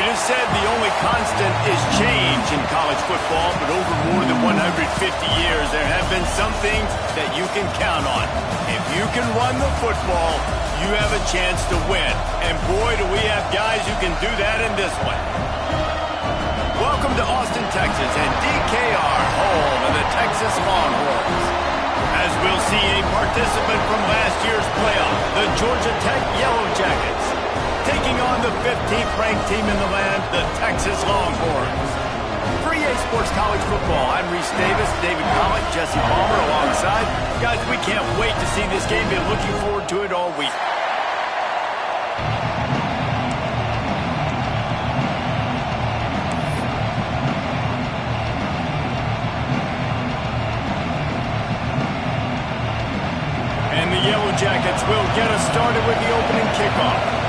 It is said the only constant is change in college football, but over more than 150 years, there have been some things that you can count on. If you can run the football, you have a chance to win. And boy, do we have guys who can do that in this one. Welcome to Austin, Texas, and DKR, home of the Texas Longhorns. As we'll see a participant from last year's playoff, the Georgia Tech Yellow Jackets, taking on the 15th ranked team in the land, the Texas Longhorns. For EA Sports College Football, I'm Reese Davis, David Pollock, Jesse Palmer alongside. Guys, we can't wait to see this game. Been looking forward to it all week. And the Yellow Jackets will get us started with the opening kickoff.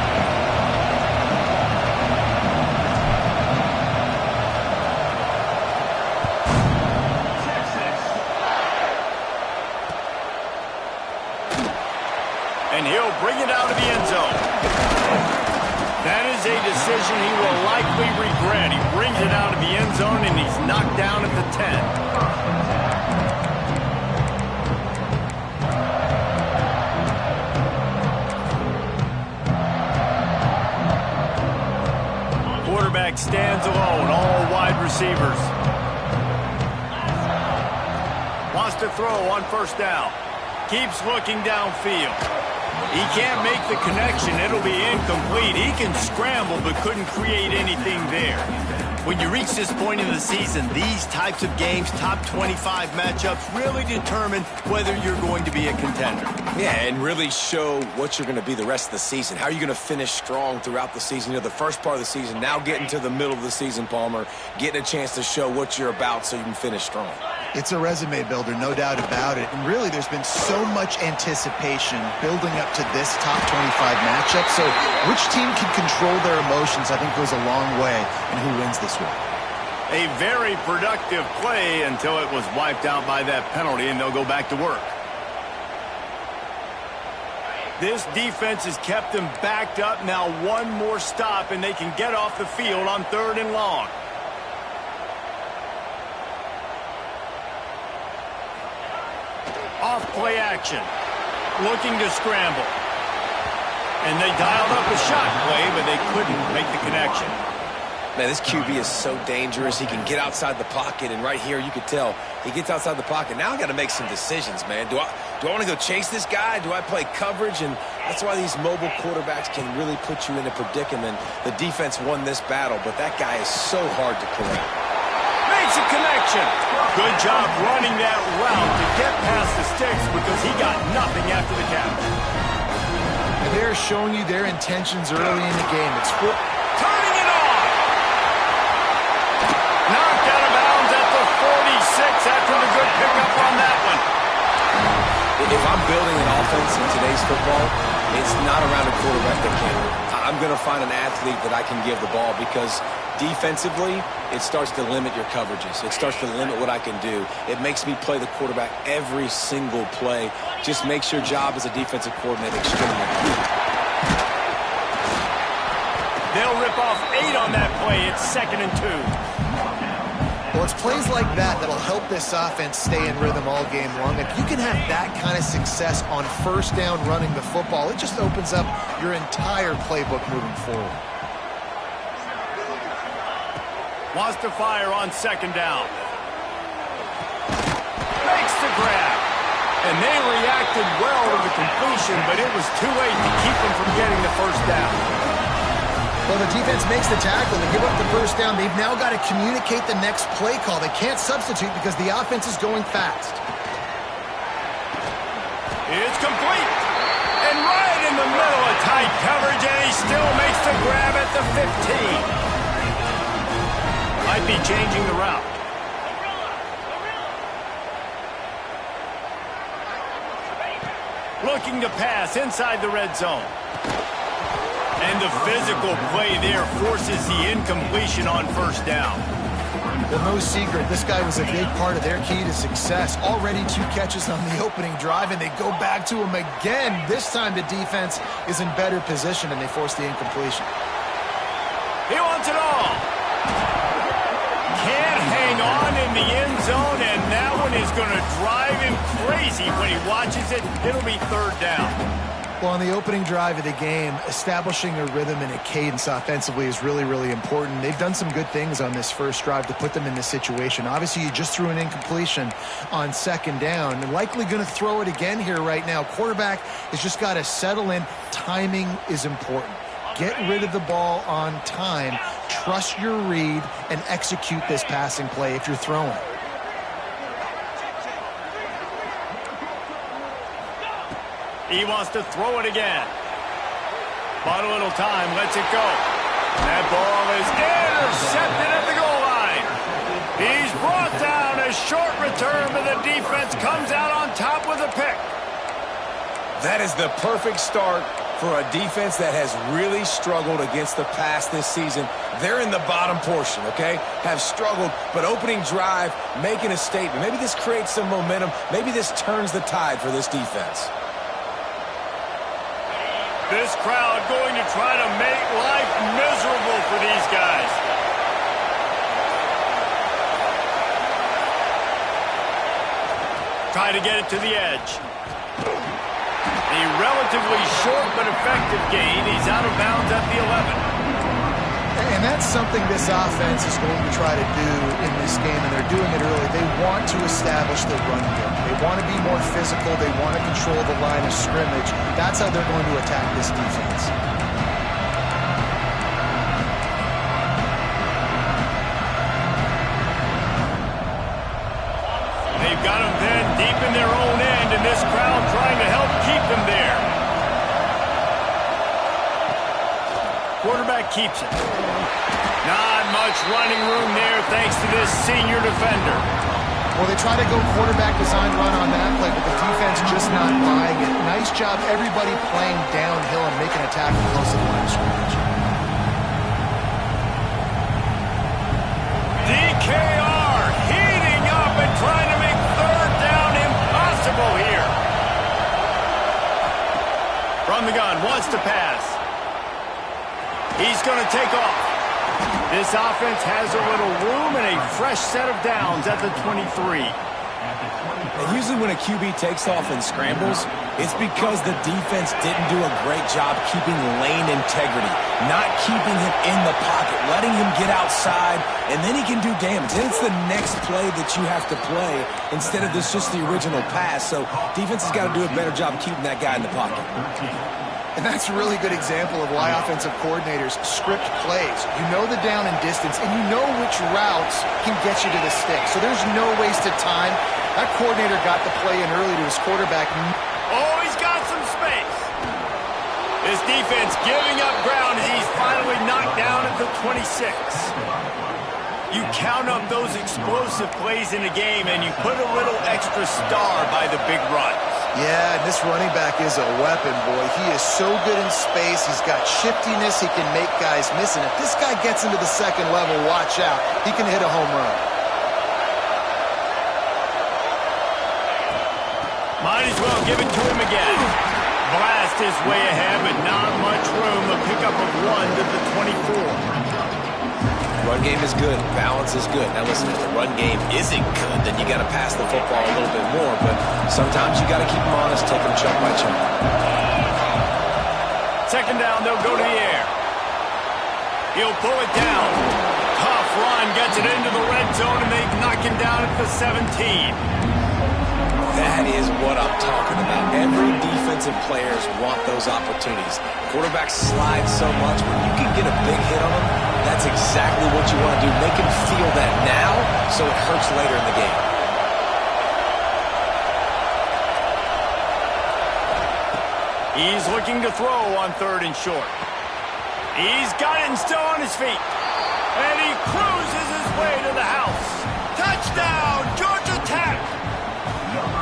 And he'll bring it out of the end zone. That is a decision he will likely regret. He brings it out of the end zone, and he's knocked down at the 10. Quarterback stands alone, all wide receivers. Wants to throw on first down. Keeps looking downfield. He can't make the connection. It'll be incomplete. He can scramble but couldn't create anything there. When you reach this point in the season, these types of games, top 25 matchups, really determine whether you're going to be a contender. Yeah, and really show what you're going to be the rest of the season. How are you going to finish strong throughout the season? You know, the first part of the season, now getting to the middle of the season, Palmer, getting a chance to show what you're about so you can finish strong. It's a resume builder, no doubt about it. And really, there's been so much anticipation building up to this top 25 matchup. So which team can control their emotions, I think, goes a long way in who wins this one. A very productive play until it was wiped out by that penalty, and they'll go back to work. This defense has kept them backed up. Now one more stop, and they can get off the field on 3rd and long. Off play action. Looking to scramble. And they dialed up a shot play, but they couldn't make the connection. Man, this QB is so dangerous. He can get outside the pocket, and right here you could tell he gets outside the pocket. Now I got to make some decisions, man. Do I want to go chase this guy? Do I play coverage? And that's why these mobile quarterbacks can really put you in a predicament. The defense won this battle, but that guy is so hard to corral. Makes a connection. Good job running that route to get past the sticks because he got nothing after the catch. And they're showing you their intentions early in the game. It's turning it on. Knocked out of bounds at the 46 after the good pickup on that one. If I'm building an offense in today's football, it's not around a quarterback that can. I'm going to find an athlete that I can give the ball because defensively, it starts to limit your coverages. It starts to limit what I can do. It makes me play the quarterback every single play. Just makes your job as a defensive coordinator extremely important. They'll rip off 8 on that play. It's 2nd and 2. Well, it's plays like that that'll help this offense stay in rhythm all game long. If you can have that kind of success on first down running the football, it just opens up your entire playbook moving forward. Wants to fire on 2nd down. Makes the grab. And they reacted well to the completion, but it was too late to keep them from getting the first down. Well, the defense makes the tackle. They give up the first down. They've now got to communicate the next play call. They can't substitute because the offense is going fast. It's complete. And right in the middle of tight coverage, and he still makes the grab at the 15. Might be changing the route. Looking to pass inside the red zone. And the physical play there forces the incompletion on first down. Well, no secret, this guy was a big part of their key to success. Already 2 catches on the opening drive, and they go back to him again. This time the defense is in better position, and they force the incompletion. He wants it all. the end zone, and that one is going to drive him crazy when he watches it. It'll be third down. Well, on the opening drive of the game, establishing a rhythm and a cadence offensively is really, really important. They've done some good things on this first drive to put them in this situation. Obviously, you just threw an incompletion on second down. They're likely going to throw it again here right now. Quarterback has just got to settle in. Timing is important. Get rid of the ball on time. Trust your read and execute this passing play if you're throwing. He wants to throw it again. Bought a little time, lets it go. That ball is intercepted at the goal line. He's brought down, a short return, but the defense comes out on top with a pick. That is the perfect start for a defense that has really struggled against the pass this season. They're in the bottom portion, okay? Have struggled, but opening drive, making a statement. Maybe this creates some momentum. Maybe this turns the tide for this defense. This crowd going to try to make life miserable for these guys. Try to get it to the edge. A relatively short but effective gain. He's out of bounds at the 11. And that's something this offense is going to try to do in this game, and they're doing it early. They want to establish the run game. They want to be more physical. They want to control the line of scrimmage. That's how they're going to attack this defense. They've got them then deep in their own end, and this crowd trying to help keep them there. Quarterback keeps it. Not much running room there thanks to this senior defender. Well, they try to go quarterback design run on that play, but the defense just not buying it. Nice job, everybody playing downhill and making a tackle close to the line of scrimmage. DKR heating up and trying to make third down impossible here. From the gun, wants to pass. He's going to take off. This offense has a little room and a fresh set of downs at the 23. And usually when a QB takes off and scrambles, it's because the defense didn't do a great job keeping lane integrity, not keeping him in the pocket, letting him get outside, and then he can do damage. Then it's the next play that you have to play instead of this just the original pass. So defense has got to do a better job keeping that guy in the pocket. And that's a really good example of why offensive coordinators script plays. You know the down and distance, and you know which routes can get you to the stick. So there's no wasted time. That coordinator got the play in early to his quarterback. Oh, he's got some space. This defense giving up ground as he's finally knocked down at the 26. You count up those explosive plays in a game, and you put a little extra star by the big runs. Yeah, and this running back is a weapon, boy. He is so good in space. He's got shiftiness. He can make guys miss. And if this guy gets into the second level, watch out. He can hit a home run. Might as well give it to him again. Blast his way ahead, but not much room. A pickup of 1 to the 24. Run game is good. Balance is good. Now listen, if the run game isn't good, then you got to pass the football a little bit more. But sometimes you got to keep them honest, take them chunk by chunk. Second down, they'll go to the air. He'll pull it down. Tough run, gets it into the red zone, and they knock him down at the 17. That is what I'm talking about. Every defensive players want those opportunities. Quarterbacks slide so much. When you can get a big hit on them, that's exactly what you want to do. Make him feel that now so it hurts later in the game. He's looking to throw on 3rd and short. He's got it and still on his feet. And he cruises his way to the house. Touchdown, Georgia Tech!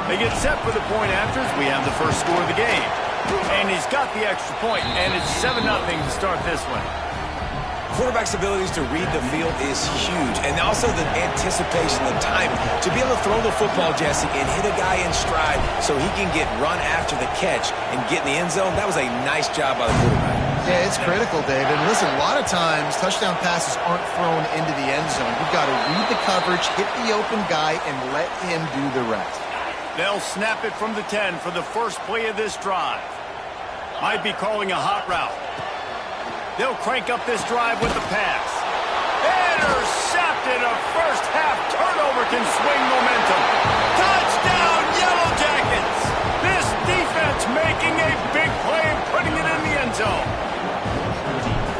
They get set for the point afters. We have the first score of the game. And he's got the extra point, and it's 7-0 to start this one. Quarterback's abilities to read the field is huge. And also the anticipation, the timing. To be able to throw the football, Jesse, and hit a guy in stride so he can get run after the catch and get in the end zone, that was a nice job by the quarterback. Yeah, it's critical, Dave. And listen, a lot of times touchdown passes aren't thrown into the end zone. You've got to read the coverage, hit the open guy, and let him do the rest. They'll snap it from the 10 for the first play of this drive. Might be calling a hot route. They'll crank up this drive with the pass. Intercepted. A first half turnover can swing momentum. Touchdown, Yellow Jackets. This defense making a big play and putting it in the end zone.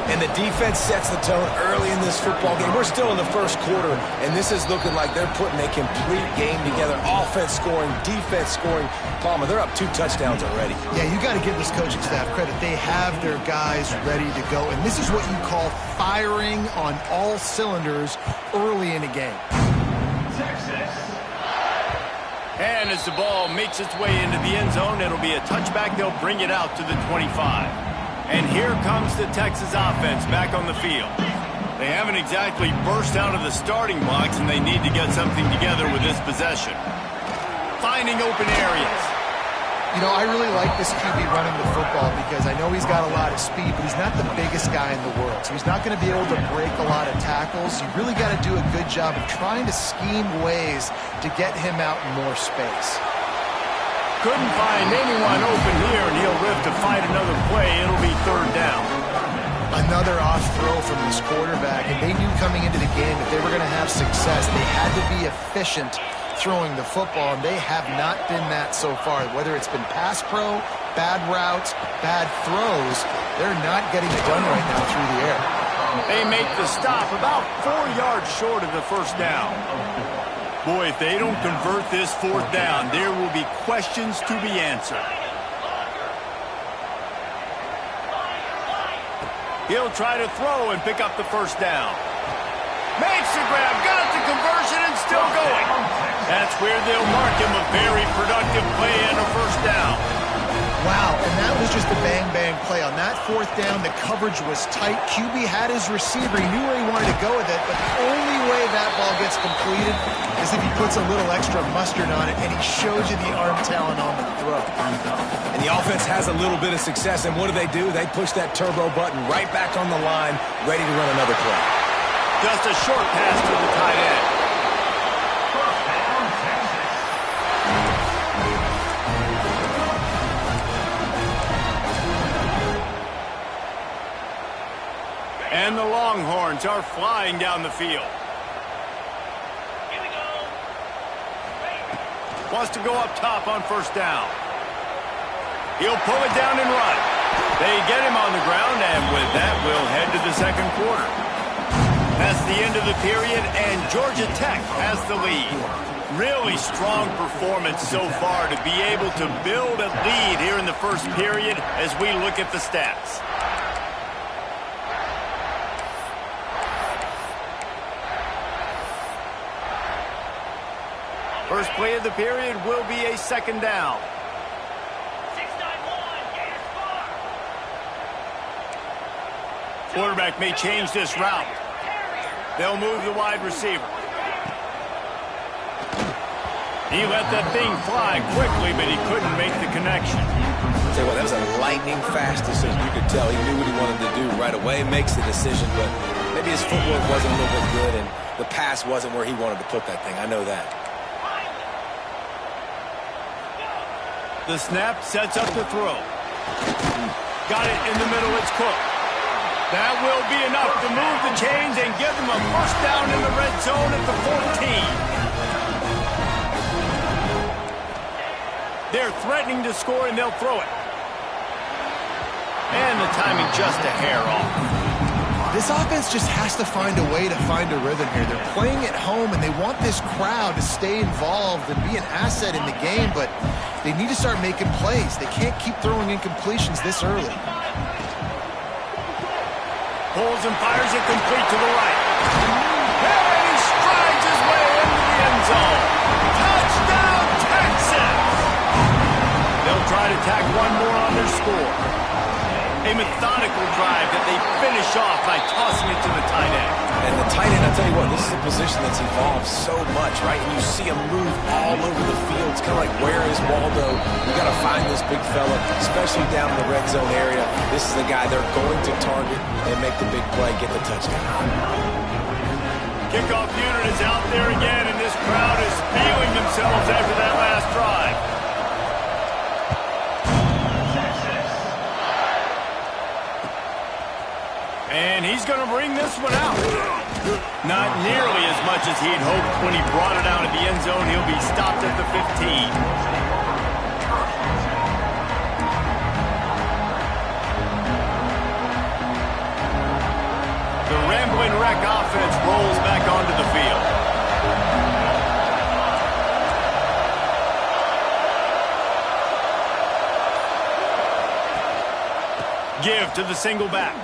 And the defense sets the tone early in this football game. We're still in the first quarter, and this is looking like they're putting a complete game together. Offense scoring, defense scoring. Palmer, they're up 2 touchdowns already. Yeah, you got to give this coaching staff credit. They have their guys ready to go, and this is what you call firing on all cylinders early in a game. And as the ball makes its way into the end zone, it'll be a touchback. They'll bring it out to the 25. And here comes the Texas offense back on the field. They haven't exactly burst out of the starting blocks, and they need to get something together with this possession. Finding open areas. You know, I really like this QB running the football because I know he's got a lot of speed, but he's not the biggest guy in the world. So he's not going to be able to break a lot of tackles. You really got to do a good job of trying to scheme ways to get him out in more space. Couldn't find anyone open here, and he'll live to fight another play. It'll be 3rd down. Another off throw from this quarterback, and they knew coming into the game that they were going to have success. They had to be efficient throwing the football, and they have not been that so far. Whether it's been pass pro, bad routes, bad throws, they're not getting it done right now through the air. They make the stop about 4 yards short of the first down. Boy, if they don't convert this 4th down, there will be questions to be answered. He'll try to throw and pick up the first down. Makes the grab, got the conversion, and still going. That's where they'll mark him a very productive play and a first down. Wow, and that was just a bang-bang play. On that 4th down, the coverage was tight. QB had his receiver. He knew where he wanted to go with it, but the only way that ball gets completed is if he puts a little extra mustard on it, and he shows you the arm talent on the throw. And the offense has a little bit of success, and what do? They push that turbo button right back on the line, ready to run another play. Just a short pass to the tight end. And the Longhorns are flying down the field. Here we go. Wants to go up top on first down. He'll pull it down and run. They get him on the ground, and with that, we'll head to the second quarter. That's the end of the period, and Georgia Tech has the lead. Really strong performance so far to be able to build a lead here in the first period as we look at the stats. First play of the period will be a 2nd down. 6-9-1, quarterback may change this route. They'll move the wide receiver. He let that thing fly quickly, but he couldn't make the connection. I'll tell you what, that was a lightning-fast decision. You could tell he knew what he wanted to do right away, makes the decision, but maybe his footwork wasn't a little bit good, and the pass wasn't where he wanted to put that thing. I know that. The snap sets up the throw. Got it in the middle, it's Cook. That will be enough to move the chains and give them a first down in the red zone at the 14. They're threatening to score, and they'll throw it. And the timing just a hair off. This offense just has to find a way to find a rhythm here. They're playing at home, and they want this crowd to stay involved and be an asset in the game, but they need to start making plays. They can't keep throwing incompletions this early. Pulls and fires it complete to the right. And he strides his way into the end zone. Touchdown, Texas! They'll try to tack one more on their score. A methodical drive that they finish off by tossing it to the tight end. And the tight end, I'll tell you what, this is a position that's evolved so much, right? And you see him move all over the field. It's kind of like, where is Waldo? You got to find this big fella, especially down in the red zone area. This is the guy they're going to target and make the big play, get the touchdown. Kickoff unit is out there again, and this crowd is feeling themselves after that last drive. And he's going to bring this one out. Not nearly as much as he'd hoped when he brought it out of the end zone. He'll be stopped at the 15. The Rambling Wreck offense rolls back onto the field. Give to the single back.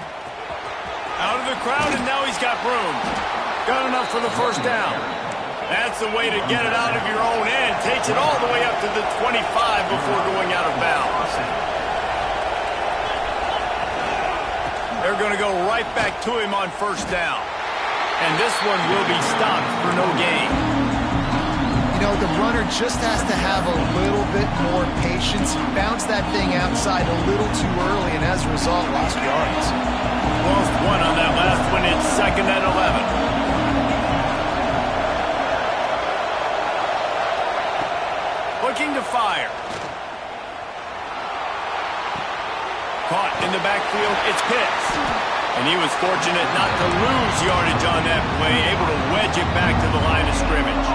Out of the crowd, and now he's got room. Got enough for the first down. That's the way to get it out of your own end. Takes it all the way up to the 25 before going out of bounds. They're going to go right back to him on first down. And this one will be stopped for no gain. You know, the runner just has to have a little bit more patience. He bounced that thing outside a little too early, and as a result, lost yards. Lost one on that last one. It's 2nd and 11. Looking to fire. Caught in the backfield. It's Pitts. And he was fortunate not to lose yardage on that play, able to wedge it back to the line of scrimmage.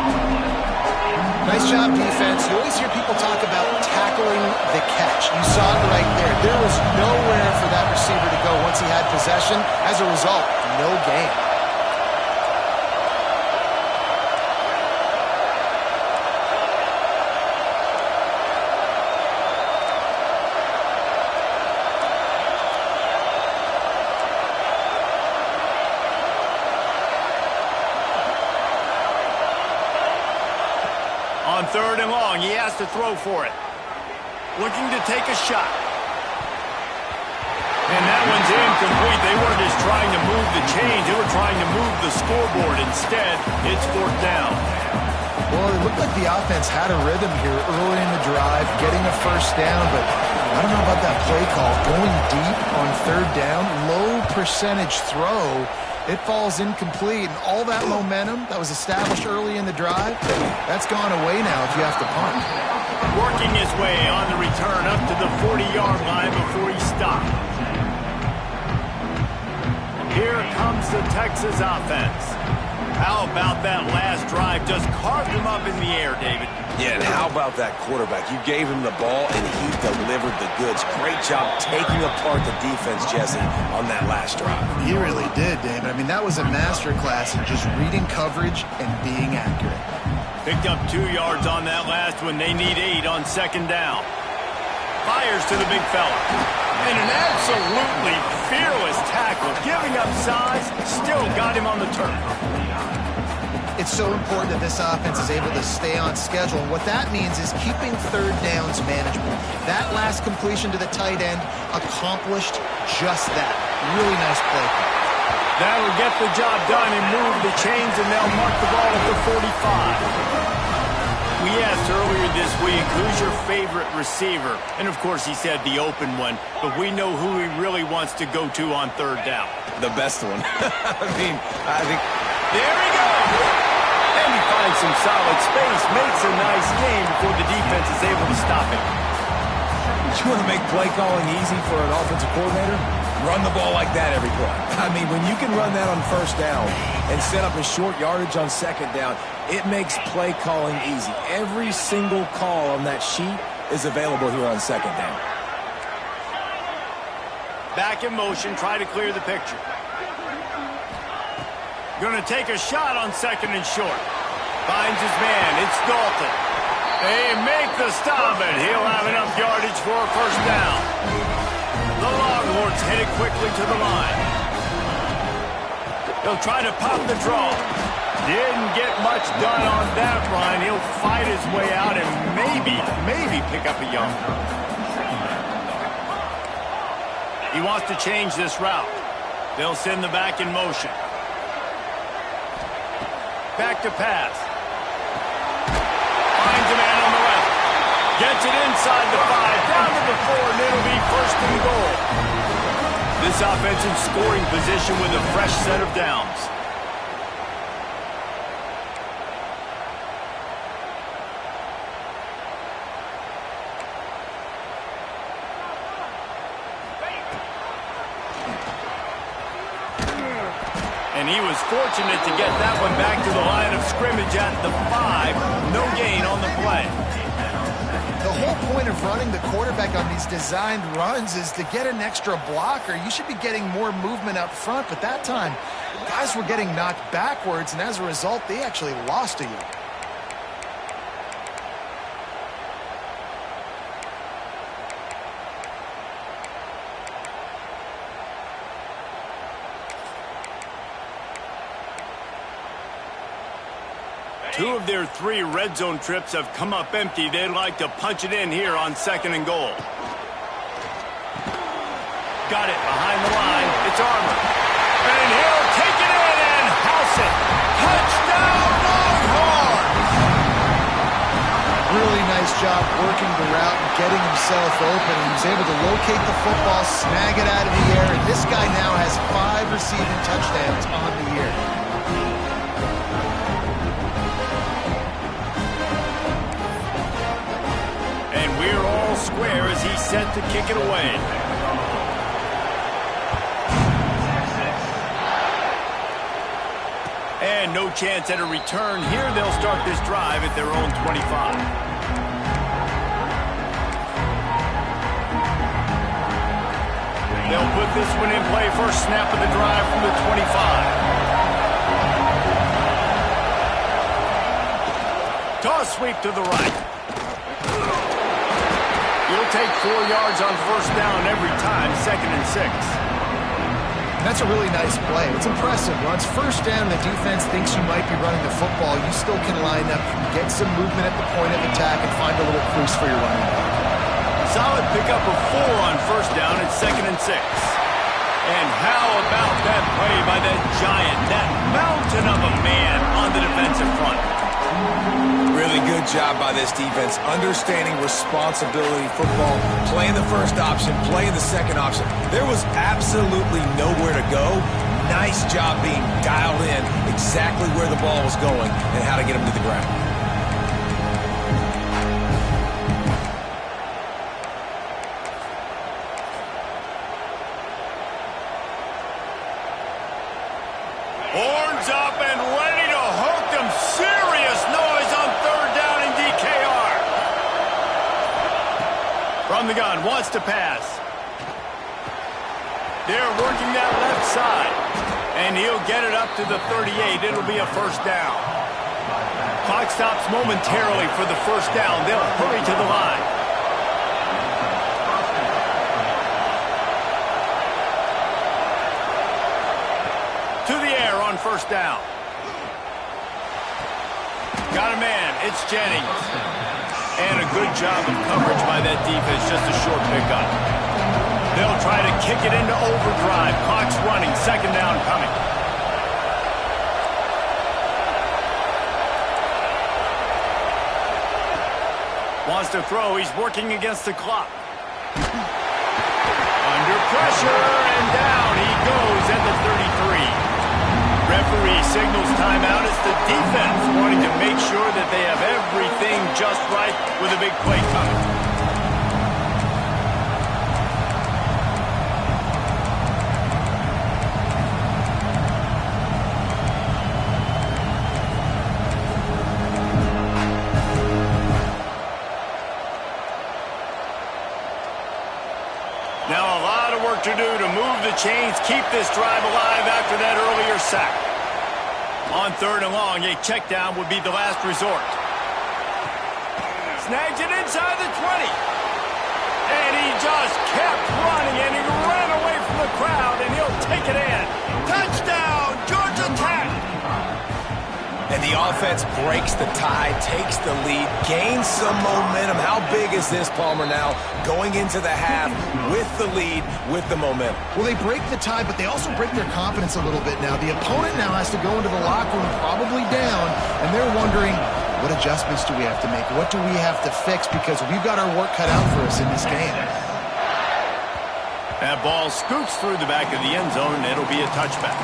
Nice job, defense. You always hear people talk about tackling the catch. You saw it right there. There was nowhere for that receiver to go once he had possession. As a result, no gain. On 3rd and long, he has to throw for it. Looking to take a shot. And that one's incomplete. They weren't just trying to move the chains. They were trying to move the scoreboard. Instead, it's 4th down. Well, it looked like the offense had a rhythm here early in the drive, getting a first down, but I don't know about that play call. Going deep on 3rd down, low percentage throw. It falls incomplete, and all that momentum that was established early in the drive, that's gone away now if you have to punt. Working his way on the return up to the 40-yard line before he stopped. Here comes the Texas offense. How about that last drive? Just carved him up in the air, David. Yeah, and how about that quarterback? You gave him the ball, and he delivered the goods. Great job taking apart the defense, Jesse, on that last drive. He really did, David. I mean, that was a masterclass in just reading coverage and being accurate. Picked up 2 yards on that last one. They need 8 on 2nd down. Fires to the big fella. And an absolutely fearless tackle. Giving up size, still got him on the turf. It's so important that this offense is able to stay on schedule. And what that means is keeping 3rd downs manageable. That last completion to the tight end accomplished just that. Really nice play. That'll get the job done and move the chains, and they'll mark the ball at the 45. We asked earlier this week, who's your favorite receiver? And, of course, he said the open one, but we know who he really wants to go to on 3rd down. The best one. I think... There he goes! And he finds some solid space, makes a nice gain before the defense is able to stop him. You want to make play calling easy for an offensive coordinator? Run the ball like that every play. I mean, when you can run that on 1st down and set up a short yardage on 2nd down, it makes play calling easy. Every single call on that sheet is available here on 2nd down. Back in motion, try to clear the picture. Going to take a shot on 2nd and short. Finds his man. It's Dalton. They make the stop, and he'll have enough yardage for a first down. The Longhorns headed quickly to the line. He'll try to pop the draw. Didn't get much done on that run. He'll fight his way out and maybe pick up a young. He wants to change this route. They'll send the back in motion. Back to pass. Finds a man on the left. Gets it inside the 5, down to the 4, and it'll be 1st and goal. this offense in scoring position with a fresh set of downs. And he was fortunate to get that one back to the line of scrimmage at the 5. No gain on the play. The whole point of running the quarterback on these designed runs is to get an extra blocker. You should be getting more movement up front, but that time, guys were getting knocked backwards, and as a result, they actually lost to you. Two of their 3 red zone trips have come up empty. They'd like to punch it in here on 2nd and goal. Got it behind the line. It's Armour. And he'll take it in and house it. Touchdown, Longhorns! Really nice job working the route and getting himself open. He was able to locate the football, snag it out of the air, and this guy now has 5 receiving touchdowns on the year. We're all square as he's set to kick it away. And no chance at a return here. They'll start this drive at their own 25. They'll put this one in play. First snap of the drive from the 25. Toss sweep to the right. You'll take 4 yards on first down every time, 2nd and 6. That's a really nice play. It's impressive. Once first down, the defense thinks you might be running the football. You still can line up, get some movement at the point of attack, and find a little crease for your running back. Solid pickup of 4 on first down at 2nd and 6. And how about that play by that giant, that mountain of a man on the defensive front? Really good job by this defense, understanding responsibility football, playing the first option, playing the second option. There was absolutely nowhere to go. Nice job being dialed in exactly where the ball was going and how to get him to the ground. Horns up and ready to hook them. Serious noise on 3rd down in DKR. From the gun, wants to pass. They're working that left side. And he'll get it up to the 38. It'll be a first down. Clock stops momentarily for the first down. They'll hurry to the line. To the air on first down. Got a man. It's Jennings. And a good job of coverage by that defense. Just a short pickup. They'll try to kick it into overdrive. Clock's running. 2nd down coming. Wants to throw. He's working against the clock. Under pressure and down he goes at the 33. Referee signals timeout. It's the defense wanting to make sure that they have everything just right with a big play coming. Now a lot of work to do to move the chains, keep this drive alive after that earlier sack. On 3rd and long, a check down would be the last resort. Snags it inside the 20. And he just kept running, and he ran away from the crowd, and he'll take it in. Touchdown, Georgia Tech! And the offense breaks the tie, takes the lead, gains some momentum. How big is this, Palmer, now? Going into the half with the lead, with the momentum. Well, they break the tie, but they also break their confidence a little bit now. The opponent now has to go into the locker room probably down, and they're wondering, what adjustments do we have to make? What do we have to fix? Because we've got our work cut out for us in this game. That ball scoots through the back of the end zone, and it'll be a touchback.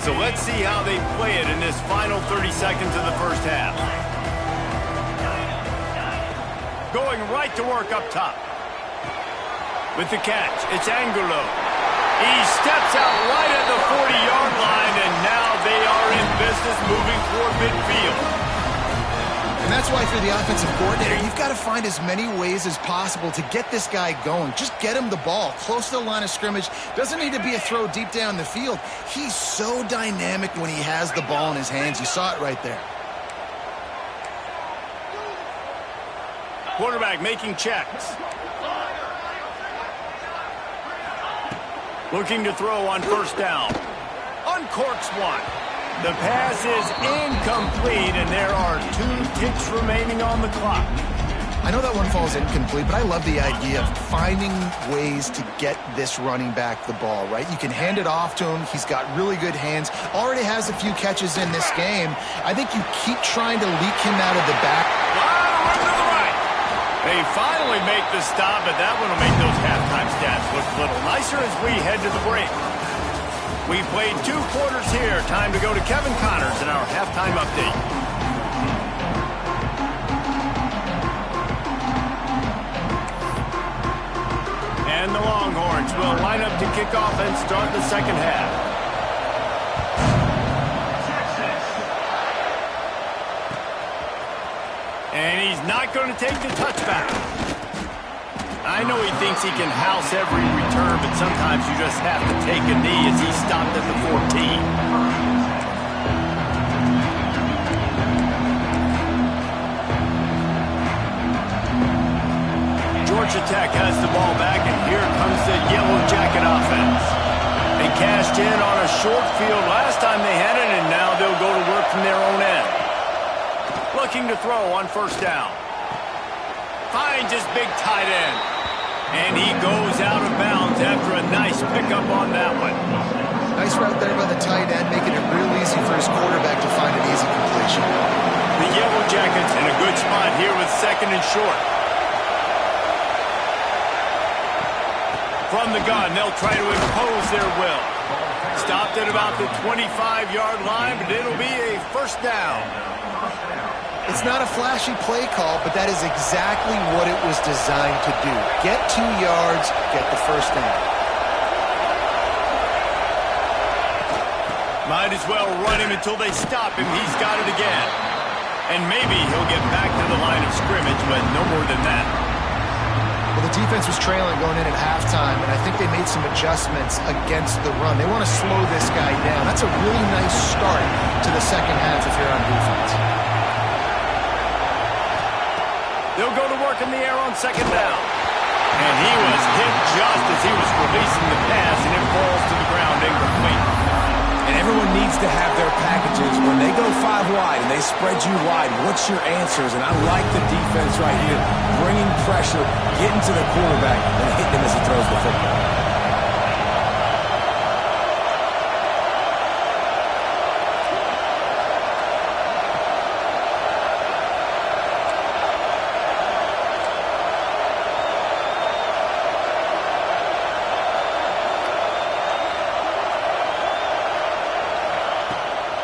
So let's see how they play it in this final 30 seconds of the first half. Going right to work up top. With the catch, it's Angulo. He steps out right at the 40-yard line, and now they are in business moving toward midfield. And that's why, for the offensive coordinator, you've got to find as many ways as possible to get this guy going. Just get him the ball close to the line of scrimmage. Doesn't need to be a throw deep down the field. He's so dynamic when he has the ball in his hands. You saw it right there. Quarterback making checks. Looking to throw on first down. Uncorks one. The pass is incomplete, and there are 2 ticks remaining on the clock. I know that one falls incomplete, but I love the idea of finding ways to get this running back the ball, right? You can hand it off to him. He's got really good hands. Already has a few catches in this game. I think you keep trying to leak him out of the back. To the right. They finally make the stop, but that one will make those halftime stats look a little nicer as we head to the break. We played 2 quarters here. Time to go to Kevin Connors in our halftime update. And the Longhorns will line up to kick off and start the second half. And he's not going to take the touchback. I know he thinks he can house every return, but sometimes you just have to take a knee as he stopped at the 14. Georgia Tech has the ball back, and here comes the Yellow Jacket offense. They cashed in on a short field last time they had it, and now they'll go to work from their own end. Looking to throw on first down. Finds his big tight end. And he goes out of bounds after a nice pickup on that one. Nice route there by the tight end, making it real easy for his quarterback to find an easy completion. The Yellow Jackets in a good spot here with second and short. From the gun, they'll try to impose their will. Stopped at about the 25-yard line, but it'll be a first down. It's not a flashy play call, but that is exactly what it was designed to do. Get 2 yards, get the first down. Might as well run him until they stop him. He's got it again. And maybe he'll get back to the line of scrimmage, but no more than that. Well, the defense was trailing going in at halftime, and I think they made some adjustments against the run. They want to slow this guy down. That's a really nice start to the second half if you're on defense. They'll go to work in the air on second down. And he was hit just as he was releasing the pass, and it falls to the ground incomplete. And everyone needs to have their packages. When they go 5 wide and they spread you wide, what's your answers? And I like the defense right here, bringing pressure, getting to the quarterback, and hitting him as he throws the football.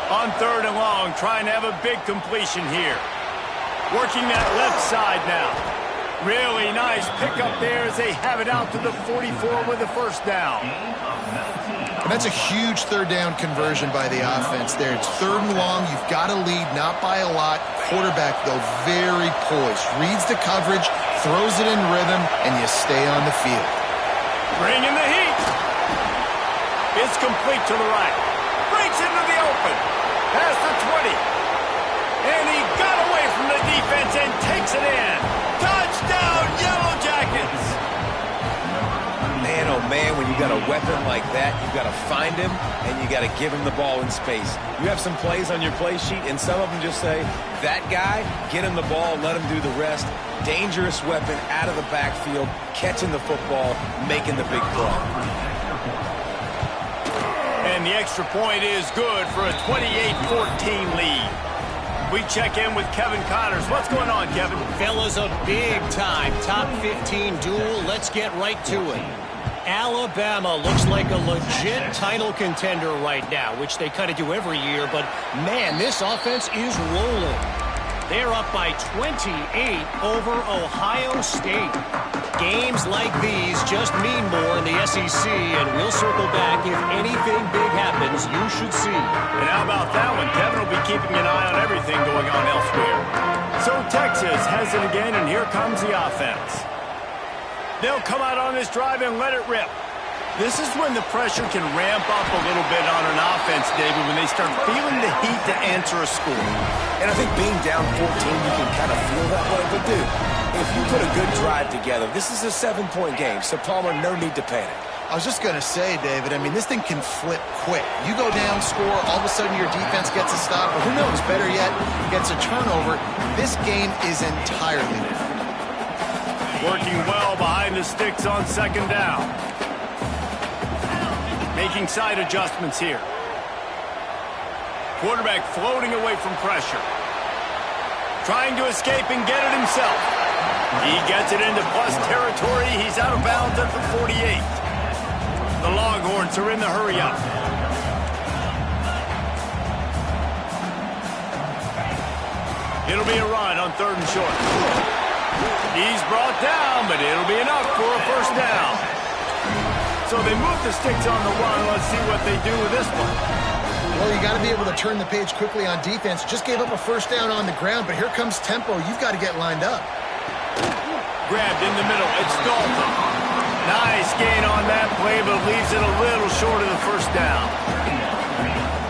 On third and long, trying to have a big completion here. Working that left side now. Really nice pickup there as they have it out to the 44 with the first down. And that's a huge third down conversion by the offense there. It's third and long. You've got to lead, not by a lot. Quarterback, though, very poised. Reads the coverage, throws it in rhythm, and you stay on the field. Bring in the heat. It's complete to the right. Breaks into the open. Past the 20. And he got away from the defense and takes it in. Touchdown, Yellow Jackets. Man, oh man, when you you got a weapon like that, you got to find him, and you got to give him the ball in space. You have some plays on your play sheet, and some of them just say, that guy, get him the ball, let him do the rest. Dangerous weapon out of the backfield, catching the football, making the big play. And the extra point is good for a 28-14 lead. We check in with Kevin Connors. What's going on, Kevin? Fellas, a big-time top 15 duel. Let's get right to it. Alabama looks like a legit title contender right now, which they kind of do every year, but, man, this offense is rolling. They're up by 28 over Ohio State. Games like these just mean more in the SEC, and we'll circle back. If anything big happens, you should see. And how about that one? Kevin will be keeping an eye on everything going on elsewhere. So Texas has it again, and here comes the offense. They'll come out on this drive and let it rip. This is when the pressure can ramp up a little bit on an offense, David, when they start feeling the heat to answer a score. And I think being down 14, you can kind of feel that way. But, dude, if you put a good drive together, this is a 7-point game. So, Palmer, no need to panic. I was just going to say, David, I mean, this thing can flip quick. You go down, score, all of a sudden your defense gets a stop, or who knows, better yet, gets a turnover. This game is entirely different. Working well behind the sticks on second down. Making side adjustments here. Quarterback floating away from pressure. Trying to escape and get it himself. He gets it into plus territory. He's out of bounds at the 48. The Longhorns are in the hurry-up. It'll be a run on 3rd and short. He's brought down, but it'll be enough for a first down. So they move the sticks on the run. Let's see what they do with this one. Well, you got to be able to turn the page quickly on defense. Just gave up a first down on the ground, but here comes tempo. You've got to get lined up. Grabbed in the middle. It's Dalton. Nice gain on that play, but leaves it a little short of the first down.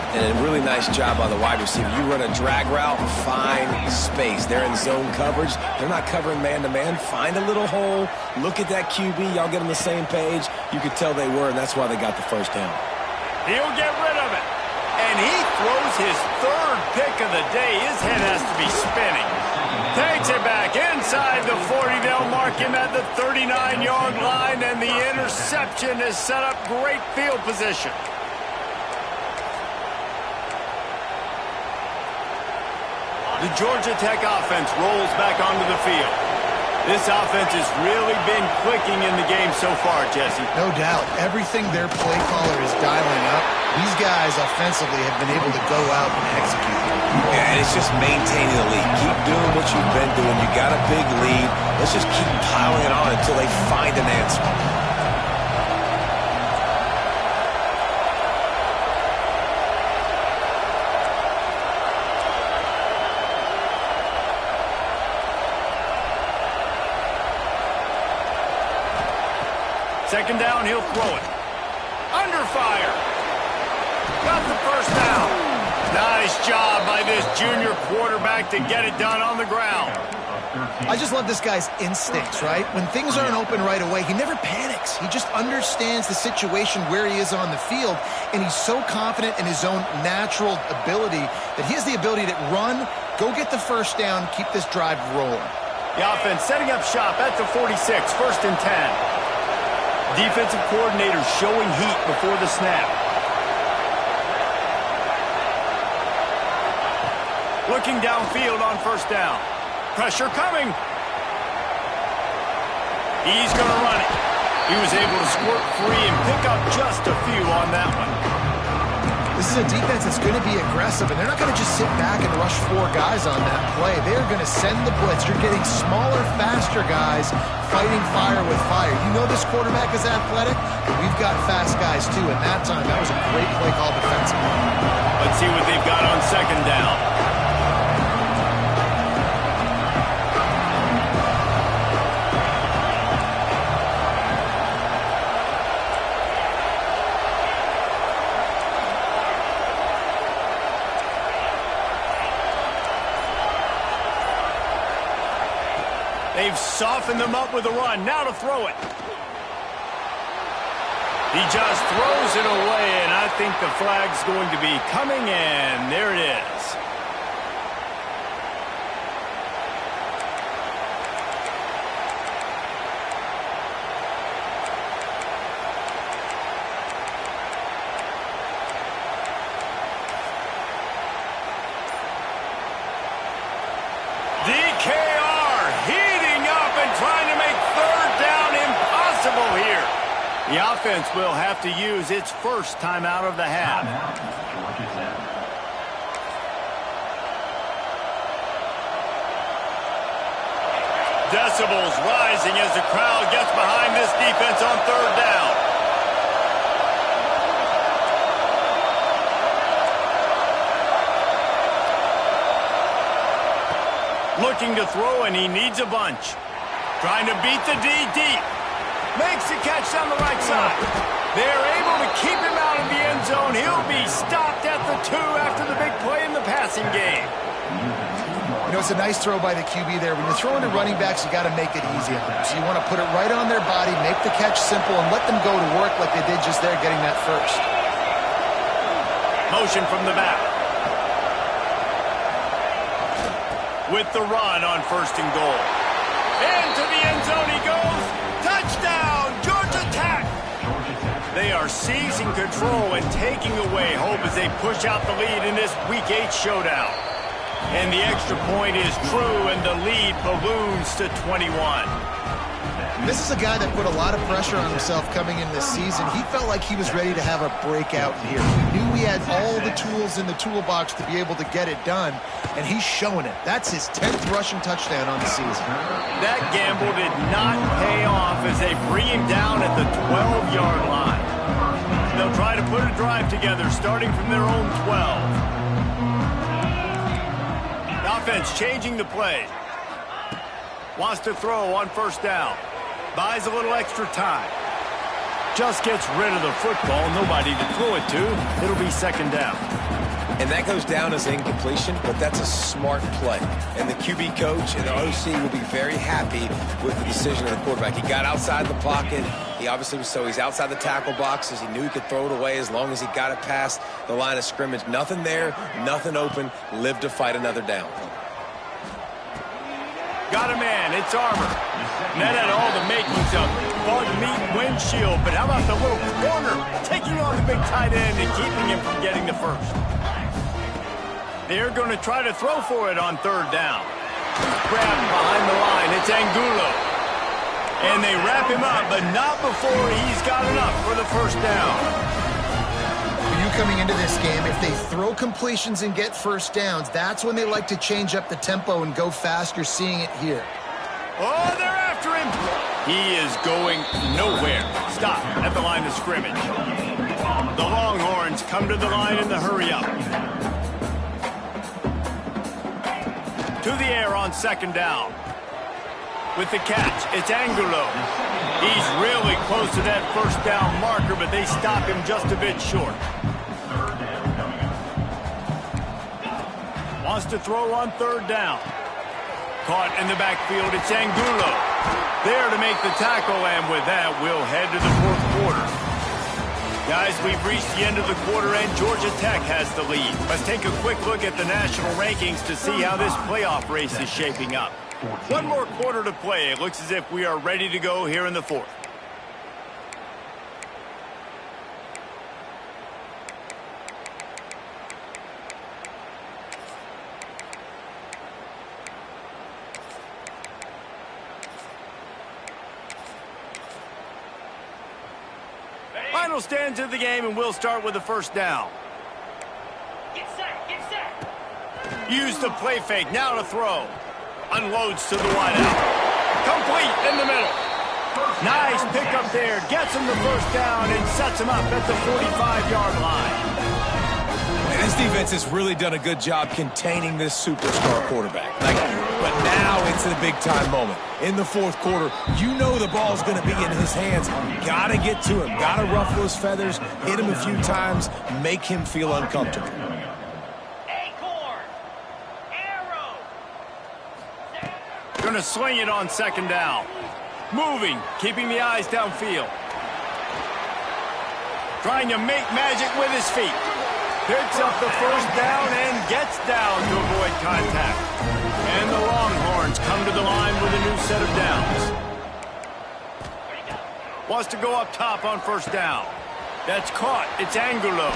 And a really nice job by the wide receiver. You run a drag route, find space. They're in zone coverage. They're not covering man-to-man. Find a little hole. Look at that QB. Y'all get on the same page. You could tell they were, and that's why they got the first down. He'll get rid of it. And he throws his 3rd pick of the day. His head has to be spinning. Takes it back inside the 40. They'll mark him at the 39-yard line, and the interception has set up great field position. The Georgia Tech offense rolls back onto the field. This offense has really been clicking in the game so far, Jesse. No doubt. Everything their play caller is dialing up, these guys offensively have been able to go out and execute. Yeah, and it's just maintaining the lead. Keep doing what you've been doing. You got a big lead. Let's just keep piling it on until they find an answer. Second down, he'll throw it. Under fire. Got the first down. Nice job by this junior quarterback to get it done on the ground. I just love this guy's instincts, right? When things aren't open right away, he never panics. He just understands the situation where he is on the field, and he's so confident in his own natural ability that he has the ability to run, go get the first down, keep this drive rolling. The offense setting up shop at the 46, 1st and 10. Defensive coordinator showing heat before the snap. Looking downfield on first down. Pressure coming. He's going to run it. He was able to squirt free and pick up just a few on that one. This is a defense that's going to be aggressive, and they're not going to just sit back and rush 4 guys on that play. They're going to send the blitz. You're getting smaller, faster guys fighting fire with fire. You know this quarterback is athletic, but we've got fast guys too. And that time, that was a great play call defensively. Let's see what they've got on second down. They've softened them up with a run. Now to throw it. He just throws it away, and I think the flag's going to be coming in. There it is. DKR heating up and trying to make third down impossible here. The offense will have to use its first timeout of the half. Decibels rising as the crowd gets behind this defense on third down. Looking to throw, and he needs a bunch. Trying to beat the D deep. Makes the catch down the right side. They're able to keep him out of the end zone. He'll be stopped at the 2 after the big play in the passing game. You know, it's a nice throw by the QB there. When you're throwing to running backs, you got to make it easy on them. So you want to put it right on their body, make the catch simple, and let them go to work like they did just there, getting that first. Motion from the back. With the run on 1st and goal. Into the end zone he goes. Touchdown, Georgia Tech. They are seizing control and taking away hope as they push out the lead in this Week 8 showdown. And the extra point is true, and the lead balloons to 21. This is a guy that put a lot of pressure on himself coming in this season. He felt like he was ready to have a breakout here. He knew he had all the tools in the toolbox to be able to get it done, and he's showing it. That's his 10th rushing touchdown on the season. That gamble did not pay off as they bring him down at the 12-yard line. They'll try to put a drive together starting from their own 12. The offense changing the play. Wants to throw on 1st down. Buys a little extra time. Just gets rid of the football. Nobody to throw it to. It'll be 2nd down. And that goes down as incompletion, but that's a smart play. And the QB coach and the OC will be very happy with the decision of the quarterback. He got outside the pocket. He obviously was, so he's outside the tackle boxes. He knew he could throw it away as long as he got it past the line of scrimmage. Nothing there, nothing open. Live to fight another down. Got a man. It's Armour. That had all the makings of bug meat windshield, but how about the little corner taking on the big tight end and keeping him from getting the first? They're going to try to throw for it on 3rd down. Grabbed behind the line. It's Angulo. And they wrap him up, but not before he's got enough for the 1st down. You coming into this game, if they throw completions and get 1st downs, that's when they like to change up the tempo and go fast. You're seeing it here. Oh, they're after him. He is going nowhere. Stop at the line of scrimmage. The Longhorns come to the line in the hurry-up. To the air on 2nd down. With the catch, it's Angulo. He's really close to that 1st down marker, but they stop him just a bit short. Wants to throw on 3rd down. Caught in the backfield, it's Angulo. There to make the tackle, and with that, we'll head to the 4th quarter. Guys, we've reached the end of the quarter, and Georgia Tech has the lead. Let's take a quick look at the national rankings to see how this playoff race is shaping up. One more quarter to play. It looks as if we are ready to go here in the 4th. Final stands of the game, and we'll start with the 1st down. Get set, get set. Use the play fake, now to throw. Unloads to the wideout. Complete in the middle. Nice pickup there. Gets him the 1st down and sets him up at the 45-yard line. And this defense has really done a good job containing this superstar quarterback. But now it's the big-time moment. In the 4th quarter, you know the ball's going to be in his hands. Got to get to him. Got to ruffle his feathers, hit him a few times, make him feel uncomfortable. Acorn. Arrow. Going to swing it on 2nd down. Moving, keeping the eyes downfield. Trying to make magic with his feet. Picks up the first down and gets down to avoid contact. And the Longhorns come to the line with a new set of downs. Wants to go up top on first down. That's caught. It's Angulo.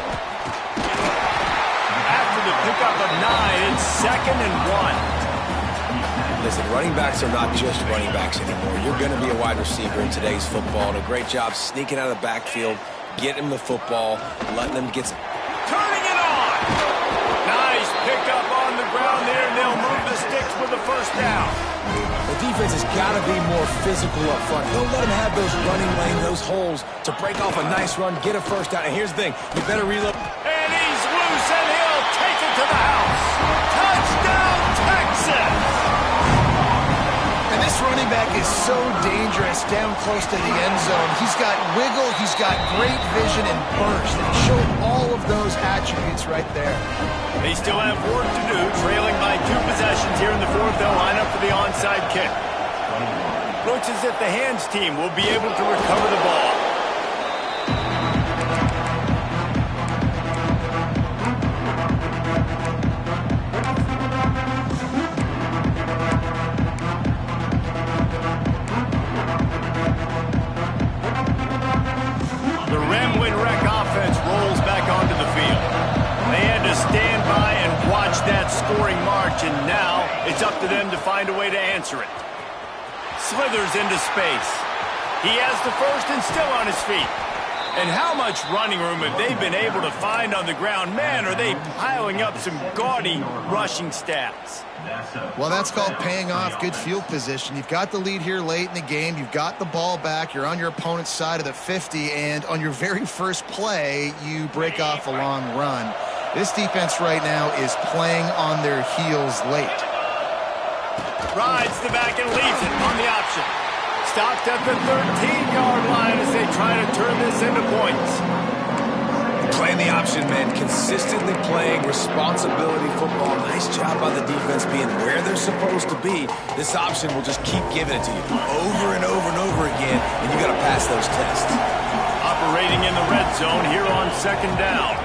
After the pickup of 9, it's 2nd and 1. Listen, running backs are not just running backs anymore. You're going to be a wide receiver in today's football, and a great job sneaking out of the backfield, getting them the football, letting them get some... Turning it on! Nice pickup on the ground there, and they'll move the sticks with the first down. The defense has got to be more physical up front. Don't let them have those running lanes, those holes to break off a nice run, get a first down. And here's the thing, you better reload. And he's loose, and he'll take it to the house. Touchdown, Texas! And this running back is so dangerous down close to the end zone. He's got wiggle, he's got great vision and burst, and he showed all of those attributes right there. They still have work to do, trailing by 2 possessions here in the 4th. They'll line up for the onside kick. Looks as if the hands team will be able to recover the ball. The Remwin Wreck offense rolls back onto the field. They had to stand by and watch that scoring march, and now it's up to them to find a way to answer it. Slithers into space. He has the first and still on his feet. And how much running room have they been able to find on the ground? Man, are they piling up some gaudy rushing stats. Well, that's called paying off good field position. You've got the lead here late in the game. You've got the ball back. You're on your opponent's side of the 50, and on your very first play, you break off a long run. This defense right now is playing on their heels late. Rides the back and leaves it on the option. Stopped at the 13-yard line as they try to turn this into points. Playing the option, man. Consistently playing responsibility football. Nice job by the defense being where they're supposed to be. This option will just keep giving it to you over and over and over again, and you got to pass those tests. Operating in the red zone here on 2nd down.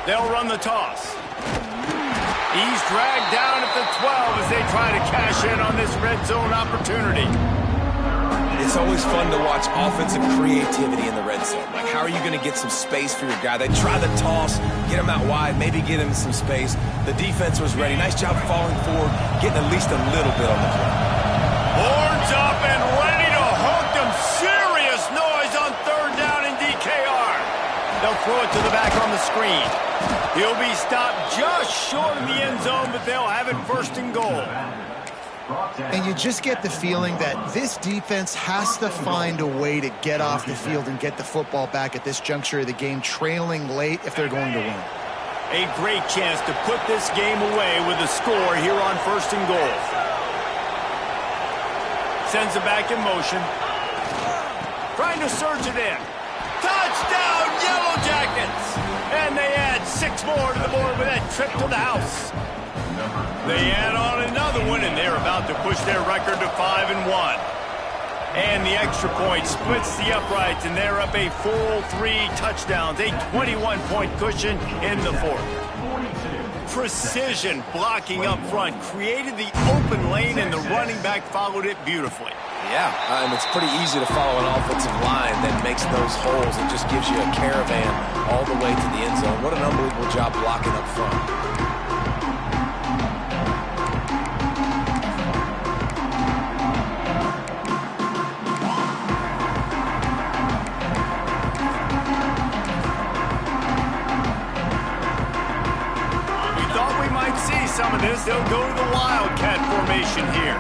They'll run the toss. He's dragged down at the 12 as they try to cash in on this red zone opportunity. It's always fun to watch offensive creativity in the red zone. Like, how are you going to get some space for your guy? They try the toss, get him out wide, maybe get him some space. The defense was ready. Nice job falling forward, getting at least a little bit on the play. Horns up and ready to hook them. Serious noise on 3rd down in DKR. They'll throw it to the back on the screen. He'll be stopped just short of the end zone, but they'll have it 1st and goal. And you just get the feeling that this defense has to find a way to get off the field and get the football back at this juncture of the game, trailing late if they're going to win. A great chance to put this game away with a score here on 1st and goal. Sends it back in motion. Trying to surge it in. Touchdown, Yellow Jackets! And they add 6 more to the board with that trip to the house. They add on another one, and they're about to push their record to 5 and 1. And the extra point splits the uprights, and they're up a full 3 touchdowns, a 21-point cushion in the 4th. Precision blocking up front created the open lane, and the running back followed it beautifully. Yeah, and it's pretty easy to follow an offensive line that makes those holes and just gives you a caravan all the way to the end zone. What an unbelievable job blocking up front. We thought we might see some of this. They'll go to the Wildcat formation here.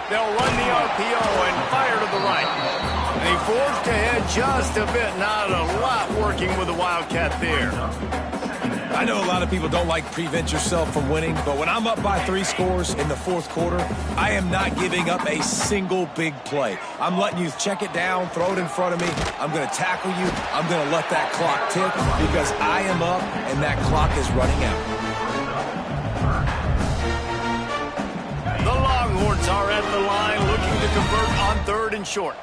They'll run the RPO and fire to the right. They forged ahead just a bit. Not a lot working with the Wildcat there. I know a lot of people don't like prevent yourself from winning, but when I'm up by 3 scores in the 4th quarter, I am not giving up a single big play. I'm letting you check it down, throw it in front of me. I'm going to tackle you. I'm going to let that clock tick because I am up and that clock is running out. The Longhorns are at the line looking to convert on 3rd and short.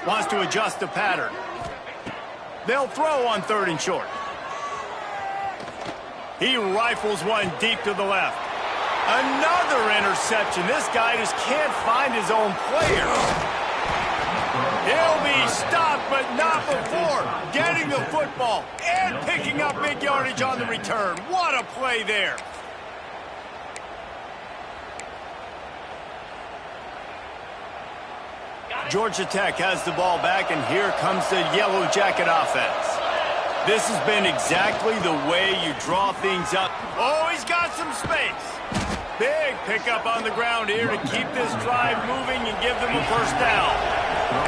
Wants to adjust the pattern. They'll throw on 3rd and short. He rifles one deep to the left. Another interception. This guy just can't find his own players. He'll be stopped, but not before getting the football and picking up big yardage on the return. What a play there. Georgia Tech has the ball back, and here comes the Yellow Jacket offense. This has been exactly the way you draw things up. Oh, he's got some space. Big pickup on the ground here to keep this drive moving and give them a first down.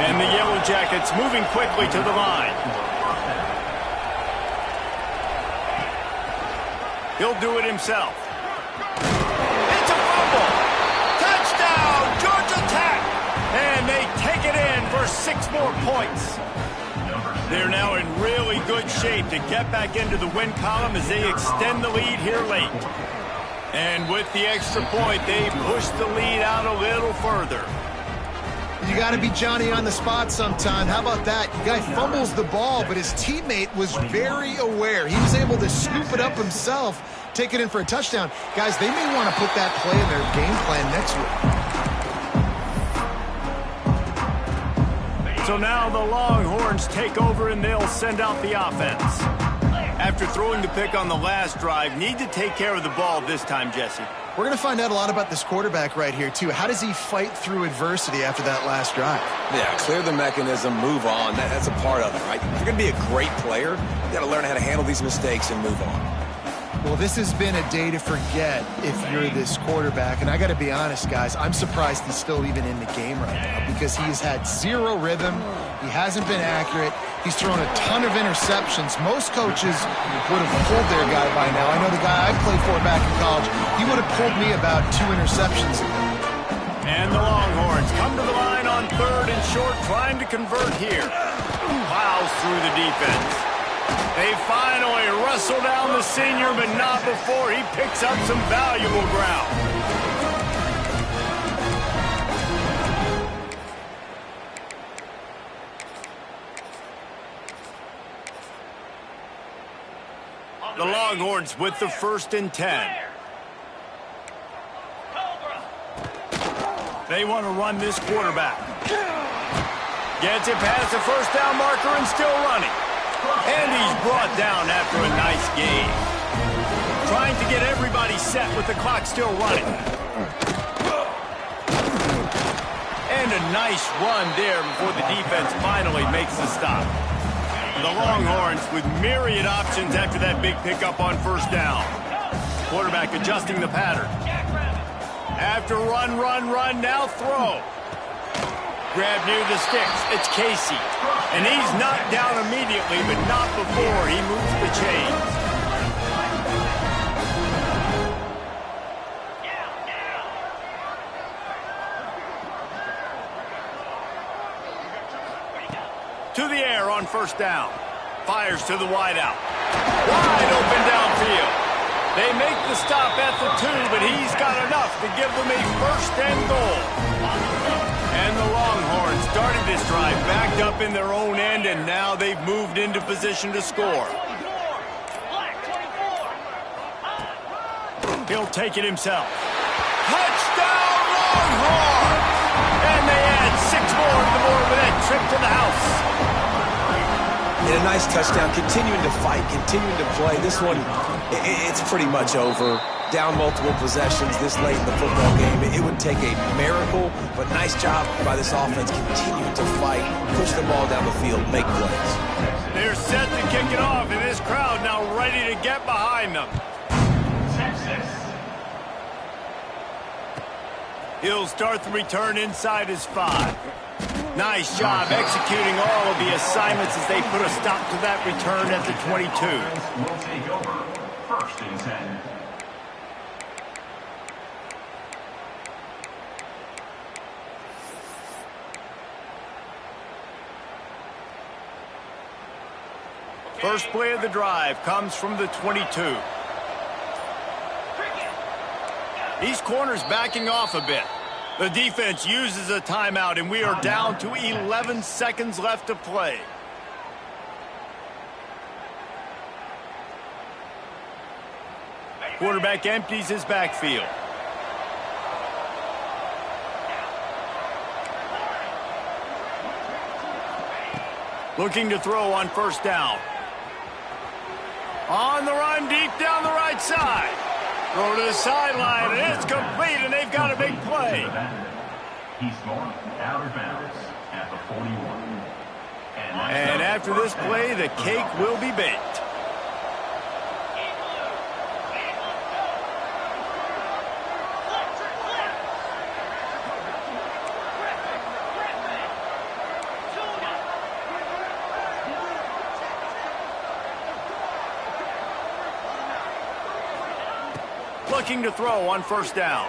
And the Yellow Jackets moving quickly to the line. He'll do it himself. It's a fumble. Touchdown, Georgia Tech. And they take it in for 6 more points. They're now in really good shape to get back into the win column as they extend the lead here late. And with the extra point, they push the lead out a little further. You got to be Johnny on the spot sometime. How about that? The guy fumbles the ball, but his teammate was very aware. He was able to scoop it up himself, take it in for a touchdown. Guys, they may want to put that play in their game plan next week. So now the Longhorns take over and they'll send out the offense. After throwing the pick on the last drive, need to take care of the ball this time, Jesse. We're going to find out a lot about this quarterback right here, too. How does he fight through adversity after that last drive? Yeah, clear the mechanism, move on. That's a part of it, right? If you're going to be a great player, you got to learn how to handle these mistakes and move on. Well, this has been a day to forget if you're this quarterback. And I got to be honest, guys, I'm surprised he's still even in the game right now because he has had 0 rhythm. He hasn't been accurate. He's thrown a ton of interceptions. Most coaches would have pulled their guy by now. I know the guy I played for back in college, he would have pulled me about 2 interceptions ago. And the Longhorns come to the line on 3rd and short, trying to convert here. Plows through the defense. They finally wrestle down the senior, but not before he picks up some valuable ground. The Longhorns with the 1st and 10. They want to run this quarterback. Gets it past the first down marker and still running. And he's brought down after a nice game. Trying to get everybody set with the clock still running. And a nice run there before the defense finally makes the stop. The Longhorns with myriad options after that big pickup on 1st down. Quarterback adjusting the pattern. After run, now throw. Grab near the sticks. It's Casey. And he's knocked down immediately, but not before he moves the chains. To the air on 1st down. Fires to the wideout. Wide open downfield. They make the stop at the 2, but he's got enough to give them a 1st and goal. And the Longhorns started this drive backed up in their own end, and now they've moved into position to score. He'll take it himself. Touchdown, Longhorns! And they add 6 more to the board with that trip to the house. And a nice touchdown, continuing to fight, continuing to play. This one, it's pretty much over. Down multiple possessions this late in the football game. It would take a miracle, but nice job by this offense continuing to fight, push the ball down the field, make plays. They're set to kick it off, and this crowd now ready to get behind them. He'll start the return inside his 5. Nice job executing all of the assignments as they put a stop to that return at the 22. Will take over 1st and 10. First play of the drive comes from the 22. These corners backing off a bit. The defense uses a timeout, and we are down to 11 seconds left to play. Quarterback empties his backfield. Looking to throw on first down. On the run, deep down the right side. Throw to the sideline, and it's complete, and they've got a big play. He's going out of bounds at the 41. And after this play, the cake will be baked. Looking to throw on first down.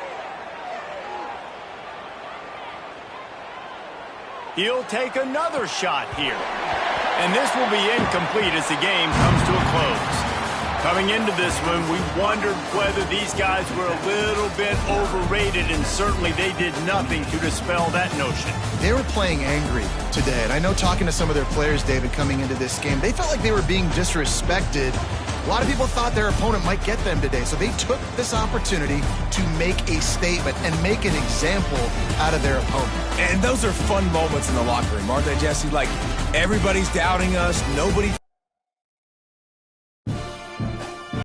He'll take another shot here. And this will be incomplete as the game comes to a close. Coming into this one, we wondered whether these guys were a little bit overrated, and certainly they did nothing to dispel that notion. They were playing angry today, and I know talking to some of their players, David, coming into this game, they felt like they were being disrespected. A lot of people thought their opponent might get them today, so they took this opportunity to make a statement and make an example out of their opponent. And those are fun moments in the locker room, aren't they, Jesse? Like, everybody's doubting us, nobody